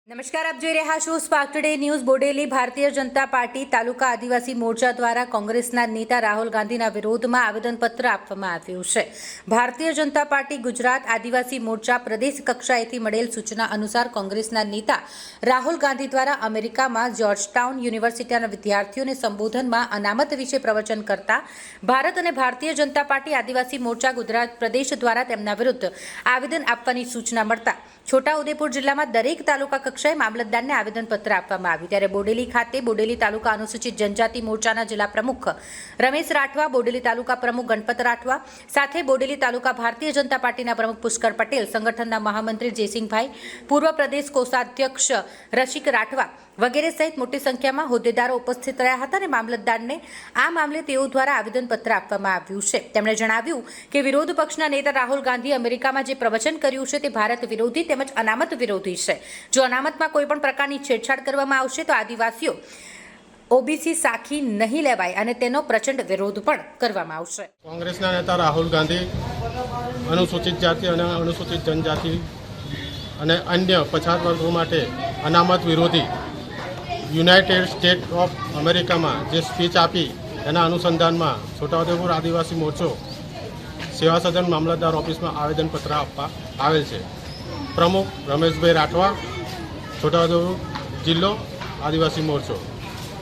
નમસ્કાર, આપ જોઈ રહ્યા છો spark today news. Bodeli Bharatiya Janata party તાલુકા આદિવાસી મોરચા દ્વારા કોંગ્રેસના નેતા રાહુલ ગાંધીના વિરોધમાં આવેદનપત્ર આપવામાં આવ્યું છે। ભારતીય જનતા પાર્ટી ગુજરાત આદિવાસી મોરચા પ્રદેશ કક્ષાએથી મળેલ સૂચના અનુસાર કોંગ્રેસના નેતા રાહુલ ગાંધી દ્વારા અમેરિકામાં જ્યોર્જટાઉન યુનિવર્સિટીના વિદ્યાર્થીઓને સંબોધનમાં અનામત વિશે પ્રવચન કરતા ભારત અને ભારતીય જનતા પાર્ટી આદિવાસી મોરચા ગુજરાત પ્રદેશ દ્વારા તેમના વિરુદ્ધ આવેદન આપવાની સૂચના મળતા છોટાઉદેપુર જિલ્લામાં દરેક તાલુકા કક્ષાએ મામલતદારને આવેદનપત્ર આપવામાં આવ્યું। ત્યારે બોડેલી ખાતે બોડેલી તાલુકા અનુસૂચિત જનજાતિ મોરચાના જિલ્લા પ્રમુખ રમેશ રાઠવા, બોડેલી તાલુકા પ્રમુખ ગણપત રાઠવા સાથે બોડેલી તાલુકા ભારતીય જનતા પાર્ટીના પ્રમુખ પુષ્કર પટેલ, સંગઠનના મહામંત્રી જયસિંહભાઈ, પૂર્વ પ્રદેશ કોષાધ્યક્ષ રસિક રાઠવા વગેરે સહિત મોટી સંખ્યામાં હોદ્દેદારો ઉપસ્થિત રહ્યા હતા અને મામલતદારને આ મામલે તેઓ દ્વારા આવેદનપત્ર આપવામાં આવ્યું છે। તેમણે જણાવ્યું કે વિરોધ પક્ષના નેતા રાહુલ ગાંધી અમેરિકામાં જે પ્રવચન કર્યું છે તે ભારત વિરોધી તેમજ અનામત વિરોધી છે। જો અનામતમાં કોઈ પણ પ્રકારની છેડછાડ કરવામાં આવશે તો આદિવાસીઓ ઓબીસી સાખી નહીં લેવાય અને તેનો પ્રચંડ વિરોધ પણ કરવામાં આવશે। કોંગ્રેસના નેતા રાહુલ ગાંધી અનુસૂચિત જાતિ અને અનુસૂચિત જનજાતિ અને અન્ય પછાત વર્ગો માટે અનામત વિરોધી યુનાઇટેડ સ્ટેટ ઓફ અમેરિકામાં જે સ્પીચ આપી એના અનુસંધાનમાં છોટાઉદેપુર આદિવાસી મોરચો સેવા સદન મામલતદાર ઓફિસમાં આવેદનપત્ર આપવા આવેલ છે। પ્રમુખ રમેશભાઈ રાઠવા, છોટાઉદેપુર જિલ્લો આદિવાસી મોરચો,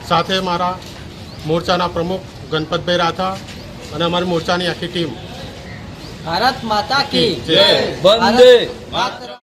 સાથે મારા મોરચાના પ્રમુખ ગણપતભાઈ રાઠવા અને અમારી મોરચાની આખી ટીમ। ભારત માતા કી જય, વંદે માતરમ।